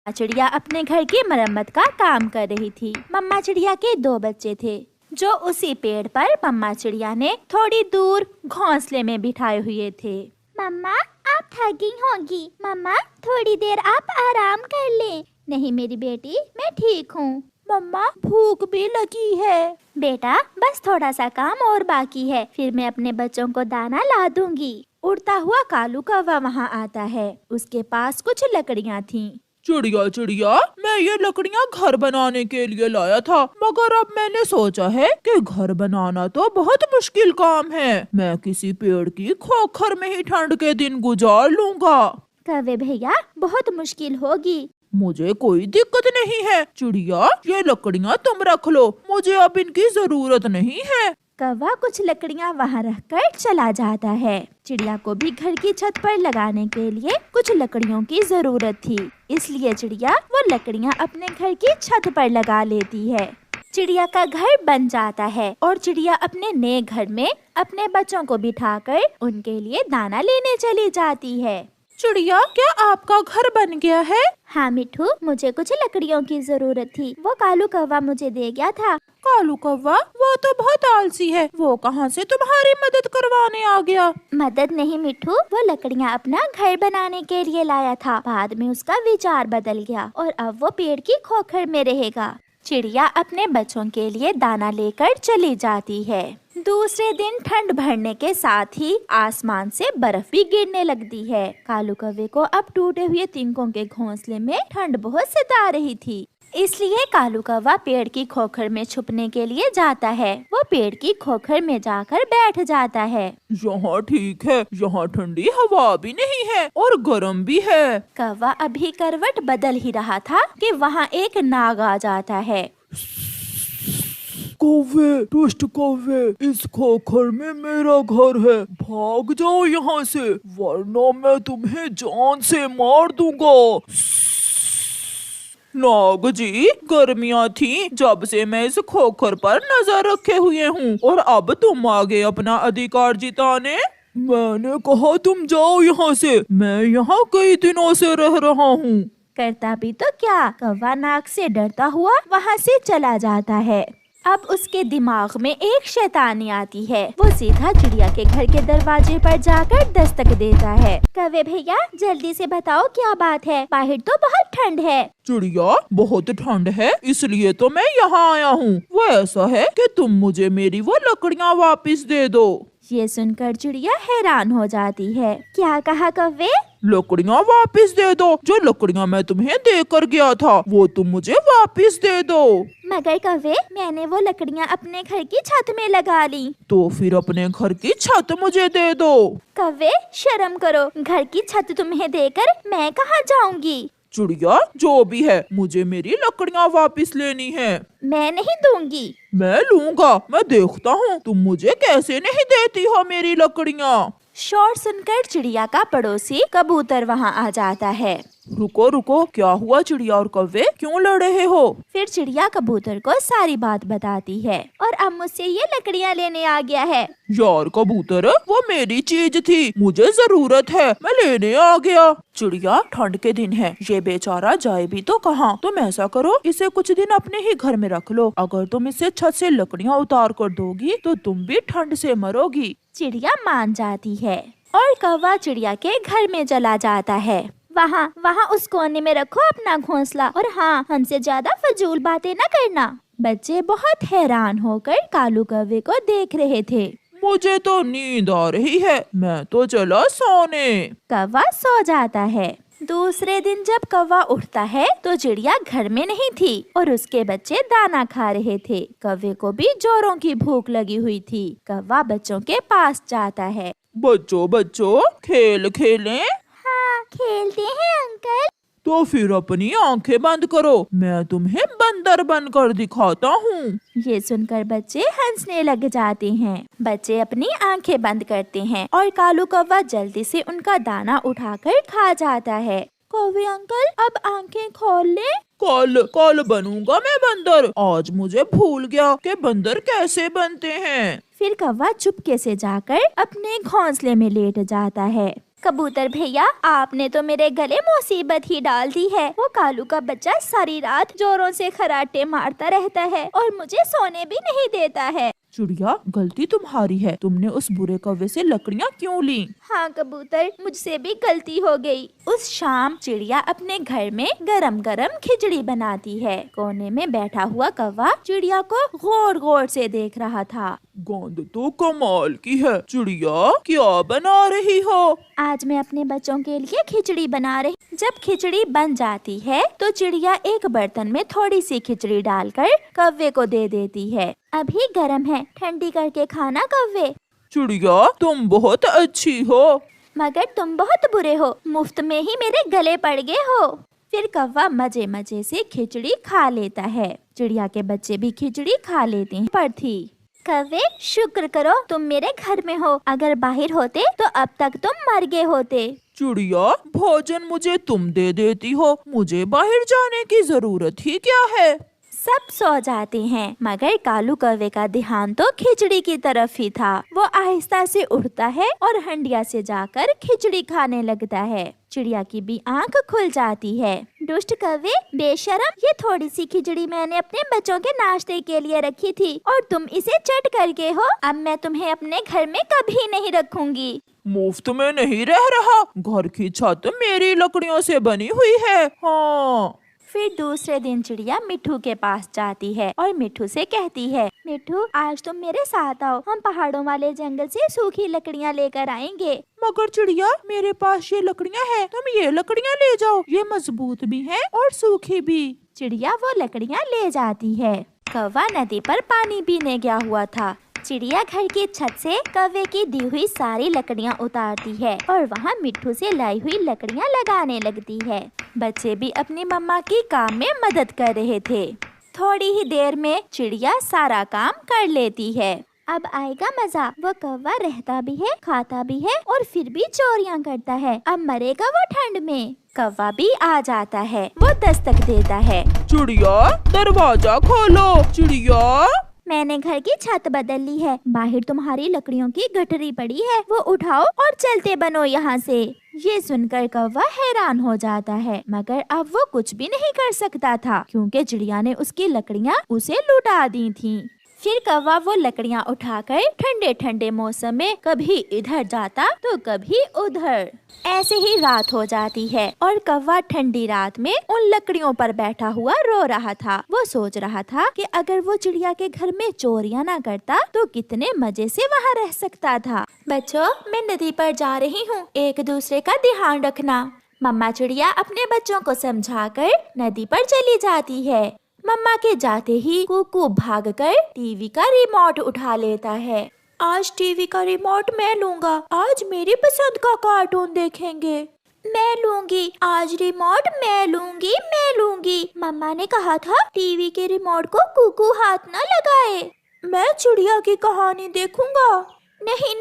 चिड़िया अपने घर की मरम्मत का काम कर रही थी। मम्मा चिड़िया के दो बच्चे थे जो उसी पेड़ पर मम्मा चिड़िया ने थोड़ी दूर घोंसले में बिठाए हुए थे। मम्मा आप थकी होगी। मम्मा थोड़ी देर आप आराम कर लें। नहीं मेरी बेटी, मैं ठीक हूँ। मम्मा भूख भी लगी है। बेटा बस थोड़ा सा काम और बाकी है, फिर मैं अपने बच्चों को दाना ला दूंगी। उड़ता हुआ कालू कौवा वहाँ आता है। उसके पास कुछ लकड़ियाँ थीं। चिड़िया चिड़िया, मैं ये लकड़ियाँ घर बनाने के लिए लाया था, मगर अब मैंने सोचा है कि घर बनाना तो बहुत मुश्किल काम है। मैं किसी पेड़ की खोखर में ही ठंड के दिन गुजार लूंगा। कौवे भैया बहुत मुश्किल होगी। मुझे कोई दिक्कत नहीं है। चिड़िया ये लकड़ियाँ तुम रख लो, मुझे अब इनकी जरूरत नहीं है। कौवा कुछ लकड़ियाँ वहाँ रखकर चला जाता है। चिड़िया को भी घर की छत पर लगाने के लिए कुछ लकड़ियों की जरूरत थी, इसलिए चिड़िया वो लकड़ियाँ अपने घर की छत पर लगा लेती है। चिड़िया का घर बन जाता है और चिड़िया अपने नए घर में अपने बच्चों को बिठाकर उनके लिए दाना लेने चली जाती है। चिड़िया क्या आपका घर बन गया है? हाँ मिठू, मुझे कुछ लकड़ियों की जरूरत थी, वो कालू कौवा मुझे दे गया था। कालू कौवा वो तो बहुत आलसी है, वो कहाँ से तुम्हारी मदद करवाने आ गया? मदद नहीं मिठू, वो लकड़ियाँ अपना घर बनाने के लिए लाया था। बाद में उसका विचार बदल गया और अब वो पेड़ की खोखर में रहेगा। चिड़िया अपने बच्चों के लिए दाना लेकर चली जाती है। दूसरे दिन ठंड बढ़ने के साथ ही आसमान से बर्फ भी गिरने लगती है। कालू कौवे को अब टूटे हुए तिनकों के घोंसले में ठंड बहुत सता रही थी, इसलिए कालू कौवा पेड़ की खोखर में छुपने के लिए जाता है। वो पेड़ की खोखर में जाकर बैठ जाता है। यहाँ ठीक है, यहाँ ठंडी हवा भी नहीं है और गर्म भी है। कौवा अभी करवट बदल ही रहा था कि वहाँ एक नाग आ जाता है। कौवे, दुष्ट कौवे, इस खोखर में मेरा घर है, भाग जाओ यहाँ से, वरना मैं तुम्हें जान से मार दूंगा। नाग जी, गर्मियाँ थी जब से मैं इस खोखर पर नजर रखे हुए हूँ और अब तुम आगे अपना अधिकार जिताने। मैंने कहा तुम जाओ यहाँ से, मैं यहाँ कई दिनों से रह रहा हूँ। करता भी तो क्या, कौवा नाग से डरता हुआ वहाँ से चला जाता है। अब उसके दिमाग में एक शैतानी आती है। वो सीधा चिड़िया के घर के दरवाजे पर जाकर दस्तक देता है। कौवे भैया जल्दी से बताओ क्या बात है, बाहर तो बहुत ठंड है। चिड़िया बहुत ठंड है, इसलिए तो मैं यहाँ आया हूँ। वो ऐसा है कि तुम मुझे मेरी वो लकड़ियाँ वापस दे दो। ये सुनकर चिड़िया हैरान हो जाती है। क्या कहा कौवे? लकड़ियाँ वापस दे दो, जो लकड़ियाँ मैं तुम्हें देकर गया था वो तुम मुझे वापस दे दो। मगर कौवे, मैंने वो लकड़ियाँ अपने घर की छत में लगा ली। तो फिर अपने घर की छत मुझे दे दो। कौवे शर्म करो, घर की छत तुम्हें देकर मैं कहाँ जाऊंगी। चिड़िया जो भी है, मुझे मेरी लकड़ियाँ वापस लेनी है। मैं नहीं दूंगी। मैं लूंगा, मैं देखता हूँ तुम मुझे कैसे नहीं देती हो मेरी लकड़ियाँ। शोर सुनकर चिड़िया का पड़ोसी कबूतर वहाँ आ जाता है। रुको रुको, क्या हुआ चिड़िया और कौवे, क्यों लड़ रहे हो? फिर चिड़िया कबूतर को सारी बात बताती है। और अब मुझसे ये लकड़ियाँ लेने आ गया है। यार कबूतर, वो मेरी चीज थी, मुझे जरूरत है, मैं लेने आ गया। चिड़िया ठंड के दिन है, ये बेचारा जाए भी तो कहाँ। तुम ऐसा करो, इसे कुछ दिन अपने ही घर में रख लो। अगर तुम इसे छत से लकड़ियाँ उतार कर दोगी तो तुम भी ठंड से मरोगी। चिड़िया मान जाती है और कौवा चिड़िया के घर में चला जाता है। वहाँ उस कोने में रखो अपना घोंसला, और हाँ, हमसे ज्यादा फजूल बातें न करना। बच्चे बहुत हैरान होकर कालू कौवे को देख रहे थे। मुझे तो नींद आ रही है, मैं तो चला सोने। कौवा सो जाता है। दूसरे दिन जब कौवा उठता है तो चिड़िया घर में नहीं थी और उसके बच्चे दाना खा रहे थे। कौवे को भी जोरों की भूख लगी हुई थी। कौवा बच्चों के पास जाता है। बच्चों बच्चों, खेल खेलें? हाँ खेलते हैं अंकल। तो फिर अपनी आंखें बंद करो, मैं तुम्हें बंदर बनकर दिखाता हूँ। ये सुनकर बच्चे हंसने लग जाते हैं। बच्चे अपनी आंखें बंद करते हैं और कालू कौवा जल्दी से उनका दाना उठाकर खा जाता है। कौवे अंकल अब आंखें खोल ले। कल बनूंगा मैं बंदर, आज मुझे भूल गया कि बंदर कैसे बनते हैं। फिर कौवा चुपके से जाकर अपने घोंसले में लेट जाता है। कबूतर भैया, आपने तो मेरे गले मुसीबत ही डाल दी है। वो कालू का बच्चा सारी रात जोरों से खराटे मारता रहता है और मुझे सोने भी नहीं देता है। चिड़िया, गलती तुम्हारी है। तुमने उस बुरे कौवे से लकड़ियाँ क्यों ली? हाँ कबूतर, मुझसे भी गलती हो गई। उस शाम चिड़िया अपने घर में गरम गरम खिचड़ी बनाती है। कोने में बैठा हुआ कौवा चिड़िया को गौर गौर से देख रहा था। गंध तो कमाल की है। चिड़िया, क्या बना रही हो? आज मैं अपने बच्चों के लिए खिचड़ी बना रही। जब खिचड़ी बन जाती है तो चिड़िया एक बर्तन में थोड़ी सी खिचड़ी डालकर कौवे को दे देती है। अभी गर्म है, ठंडी करके खाना कौवे। चिड़िया, तुम बहुत अच्छी हो। मगर तुम बहुत बुरे हो, मुफ्त में ही मेरे गले पड़ गए हो। फिर कौवा मजे मजे से खिचड़ी खा लेता है। चिड़िया के बच्चे भी खिचड़ी खा लेते हैं। पर थी कौवे, शुक्र करो तुम मेरे घर में हो। अगर बाहर होते तो अब तक तुम मर गए होते। चिड़िया, भोजन मुझे तुम दे देती हो, मुझे बाहर जाने की जरूरत ही क्या है? सब सो जाते हैं मगर कालू कौवे का ध्यान तो खिचड़ी की तरफ ही था। वो आहिस्ता से उठता है और हंडिया से जाकर खिचड़ी खाने लगता है। चिड़िया की भी आंख खुल जाती है। दुष्ट कौवे, बेशरम, ये थोड़ी सी खिचड़ी मैंने अपने बच्चों के नाश्ते के लिए रखी थी और तुम इसे चट करके हो। अब मैं तुम्हें अपने घर में कभी नहीं रखूंगी। मुफ्त में नहीं रह रहा। घर की छत मेरी लकड़ियों से बनी हुई है। हाँ। फिर दूसरे दिन चिड़िया मिट्ठू के पास जाती है और मिट्ठू से कहती है, मिट्ठू, आज तुम मेरे साथ आओ। हम पहाड़ों वाले जंगल से सूखी लकड़ियाँ लेकर आएंगे। मगर चिड़िया, मेरे पास ये लकड़ियाँ हैं, तुम ये लकड़ियाँ ले जाओ। ये मजबूत भी हैं और सूखी भी। चिड़िया वो लकड़ियाँ ले जाती है। कौवा नदी पर पानी पीने गया हुआ था। चिड़िया घर की छत से कौवे की दी हुई सारी लकड़ियाँ उतारती है और वहाँ मिट्ठू से लाई हुई लकड़ियाँ लगाने लगती है। बच्चे भी अपनी मम्मा की काम में मदद कर रहे थे। थोड़ी ही देर में चिड़िया सारा काम कर लेती है। अब आएगा मजा। वो कौवा रहता भी है, खाता भी है और फिर भी चोरियां करता है। अब मरेगा वो ठंड में। कौवा भी आ जाता है। वो दस्तक देता है। चिड़िया, दरवाजा खोलो। चिड़िया, मैंने घर की छत बदल ली है। बाहर तुम्हारी लकड़ियों की गठरी पड़ी है, वो उठाओ और चलते बनो यहाँ से। ये सुनकर कौवा हैरान हो जाता है मगर अब वो कुछ भी नहीं कर सकता था क्योंकि चिड़िया ने उसकी लकड़ियाँ उसे लुटा दी थीं। फिर कौवा वो लकड़ियाँ उठाकर ठंडे ठंडे मौसम में कभी इधर जाता तो कभी उधर। ऐसे ही रात हो जाती है और कौवा ठंडी रात में उन लकड़ियों पर बैठा हुआ रो रहा था। वो सोच रहा था कि अगर वो चिड़िया के घर में चोरियां ना करता तो कितने मजे से वहाँ रह सकता था। बच्चों, मैं नदी पर जा रही हूँ, एक दूसरे का ध्यान रखना। मम्मा चिड़िया अपने बच्चों को समझाकर नदी पर चली जाती है। मम्मा के जाते ही कुकू भागकर टीवी का रिमोट उठा लेता है। आज टीवी का रिमोट मैं लूंगा, आज मेरी पसंद का कार्टून देखेंगे। मैं लूंगी, आज रिमोट मैं लूंगी। मम्मा ने कहा था टीवी के रिमोट को कुकू हाथ न लगाए। मैं चिड़िया की कहानी देखूंगा। नहीं,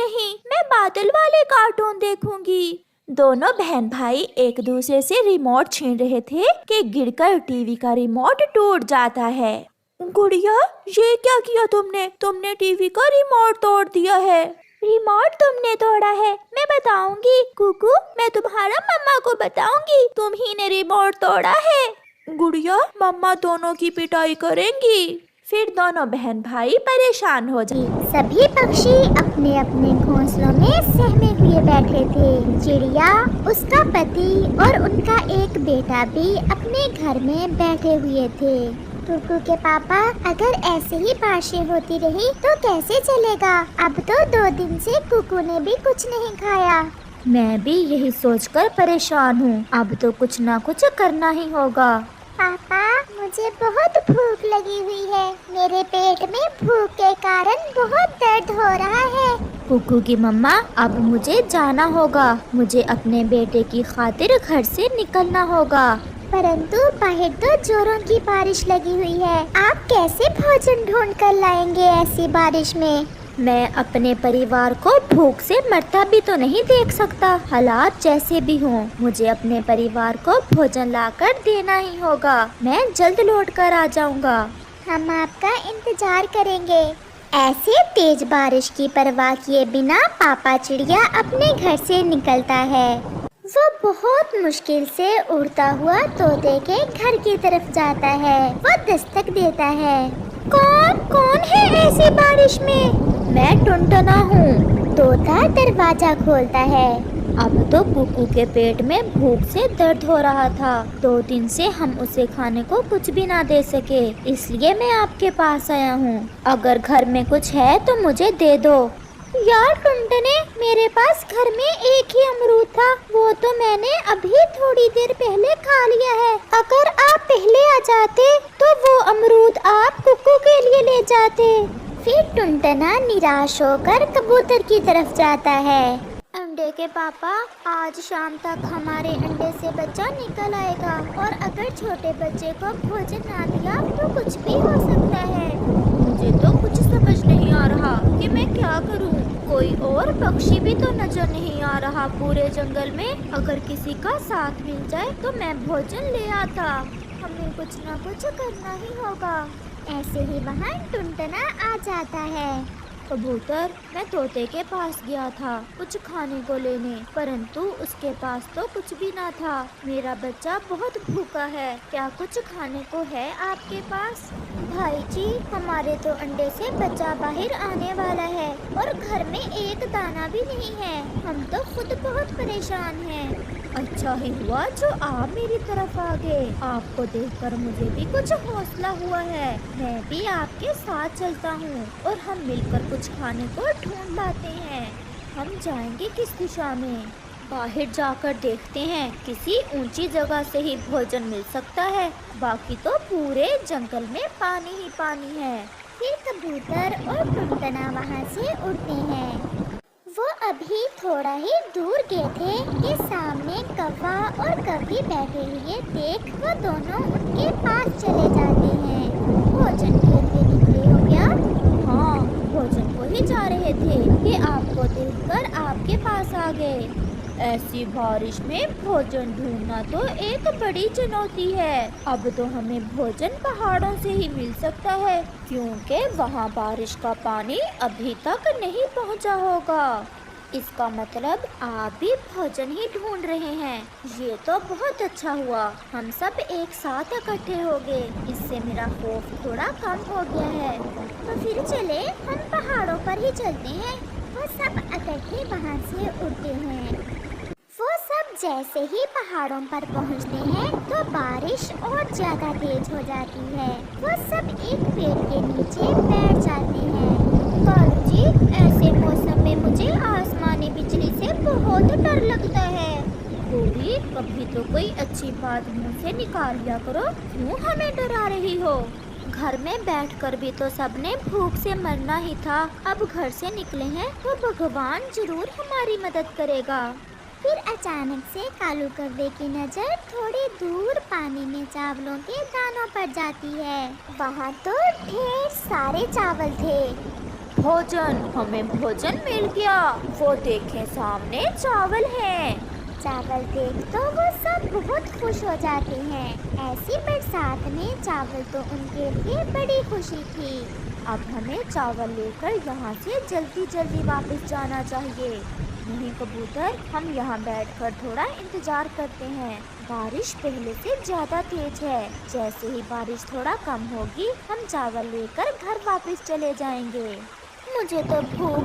मैं बादल वाले कार्टून देखूंगी। दोनों बहन भाई एक दूसरे से रिमोट छीन रहे थे कि गिरकर टीवी का रिमोट टूट जाता है। गुड़िया, ये क्या किया तुमने टीवी का रिमोट तोड़ दिया है। रिमोट तुमने तोड़ा है, मैं बताऊंगी। कुकू, मैं तुम्हारा मम्मा को बताऊंगी, तुम ही ने रिमोट तोड़ा है। गुड़िया, मम्मा दोनों की पिटाई करेंगी। फिर दोनों बहन भाई परेशान हो जाते। सभी पक्षी अपने अपने घोंसलों में सहमे हुए बैठे थे। चिड़िया, उसका पति और उनका एक बेटा भी अपने घर में बैठे हुए थे। कुकू के पापा, अगर ऐसे ही बारिशें होती रही तो कैसे चलेगा? अब तो 2 दिन से कुकू ने भी कुछ नहीं खाया। मैं भी यही सोचकर परेशान हूँ। अब तो कुछ ना कुछ करना ही होगा। पापा, मुझे बहुत भूख लगी हुई है। मेरे पेट में भूख के कारण बहुत दर्द हो रहा है। कुकू की मम्मा, अब मुझे जाना होगा। मुझे अपने बेटे की खातिर घर से निकलना होगा। परंतु बाहर तो जोरों की बारिश लगी हुई है। आप कैसे भोजन ढूंढ कर लाएंगे ऐसी बारिश में? मैं अपने परिवार को भूख से मरता भी तो नहीं देख सकता। हालात जैसे भी हों, मुझे अपने परिवार को भोजन लाकर देना ही होगा। मैं जल्द लौट कर आ जाऊंगा। हम आपका इंतजार करेंगे। ऐसे तेज बारिश की परवाह किए बिना पापा चिड़िया अपने घर से निकलता है। वो बहुत मुश्किल से उड़ता हुआ तोते के घर की तरफ जाता है। वो दस्तक देता है। कौन है ऐसी बारिश में? मैं टुनटुना हूँ। तोता दरवाजा खोलता है। अब तो कुकू के पेट में भूख से दर्द हो रहा था। 2 दिन से हम उसे खाने को कुछ भी ना दे सके, इसलिए मैं आपके पास आया हूँ। अगर घर में कुछ है तो मुझे दे दो। यार टुनटुने, मेरे पास घर में एक ही अमरूद था, वो तो मैंने अभी थोड़ी देर पहले खा लिया है। अगर आप पहले आ जाते तो वो अमरूद आप कुकू के लिए ले जाते। फिर टुनटुना निराश होकर कबूतर की तरफ जाता है। अंडे के पापा, आज शाम तक हमारे अंडे से बच्चा निकल आएगा, और अगर छोटे बच्चे को भोजन ना दिया तो कुछ भी हो सकता है। मुझे तो कुछ समझ नहीं आ रहा कि मैं क्या करूं। कोई और पक्षी भी तो नजर नहीं आ रहा पूरे जंगल में। अगर किसी का साथ मिल जाए तो मैं भोजन ले आता। हमें कुछ ना कुछ करना ही होगा। ऐसे ही वहाँ टुनटुना आ जाता है। कबूतर, मैं तोते के पास गया था कुछ खाने को लेने, परंतु उसके पास तो कुछ भी ना था। मेरा बच्चा बहुत भूखा है, क्या कुछ खाने को है आपके पास? भाई जी, हमारे तो अंडे से बच्चा बाहर आने वाला है और घर में एक दाना भी नहीं है। हम तो खुद बहुत परेशान हैं। अच्छा ही हुआ जो आप मेरी तरफ आ गए। आपको देखकर मुझे भी कुछ हौसला हुआ है। मैं भी आपके साथ चलता हूँ और हम मिलकर कुछ खाने को ढूंढ लाते हैं। हम जाएंगे किस दिशा में? बाहर जाकर देखते हैं, किसी ऊंची जगह से ही भोजन मिल सकता है, बाकी तो पूरे जंगल में पानी ही पानी है। फिर कबूतर और टुनटुना वहाँ से उड़ते हैं। वो अभी थोड़ा ही दूर गए थे कि सामने कौवा और कवई बैठे हुए देख वो दोनों उनके पास चले जाते हैं। भोजन के लिए निकले हो क्या? हाँ, भोजन को ही जा रहे थे कि आपको देखकर आपके पास आ गए। ऐसी बारिश में भोजन ढूंढना तो एक बड़ी चुनौती है। अब तो हमें भोजन पहाड़ों से ही मिल सकता है, क्योंकि वहाँ बारिश का पानी अभी तक नहीं पहुँचा होगा। इसका मतलब आप भी भोजन ही ढूंढ रहे हैं। ये तो बहुत अच्छा हुआ, हम सब एक साथ इकट्ठे हो गए। इससे मेरा खौफ थोड़ा कम हो गया है। तो फिर चले, हम पहाड़ों पर ही चलते हैं। वो सब इकट्ठे वहाँ से उड़ते हैं। वो सब जैसे ही पहाड़ों पर पहुँचते हैं तो बारिश और ज्यादा तेज हो जाती है। वो सब एक पेड़ के नीचे बैठ जाते हैं। कालू जी, ऐसे मौसम में मुझे आसमानी बिजली से बहुत डर लगता है। गोरी, कभी तो कोई अच्छी बात मुंह से निकाल लिया करो, क्यों हमें डरा रही हो? घर में बैठकर भी तो सबने भूख से मरना ही था। अब घर से निकले हैं तो भगवान जरूर हमारी मदद करेगा। फिर अचानक से कालू कौवे की नजर थोड़ी दूर पानी में चावलों के दानों पर जाती है। वहाँ तो ढेर सारे चावल थे। भोजन, हमें भोजन मिल गया। वो देखें, सामने चावल हैं। चावल देख तो वो सब बहुत खुश हो जाते हैं। ऐसी बरसात में चावल तो उनके लिए बड़ी खुशी थी। अब हमें चावल लेकर यहाँ से जल्दी जल्दी वापस जाना चाहिए। नहीं कबूतर, हम यहाँ बैठकर थोड़ा इंतजार करते हैं। बारिश पहले से ज्यादा तेज है। जैसे ही बारिश थोड़ा कम होगी, हम चावल लेकर घर वापस चले जाएंगे। मुझे तो भूख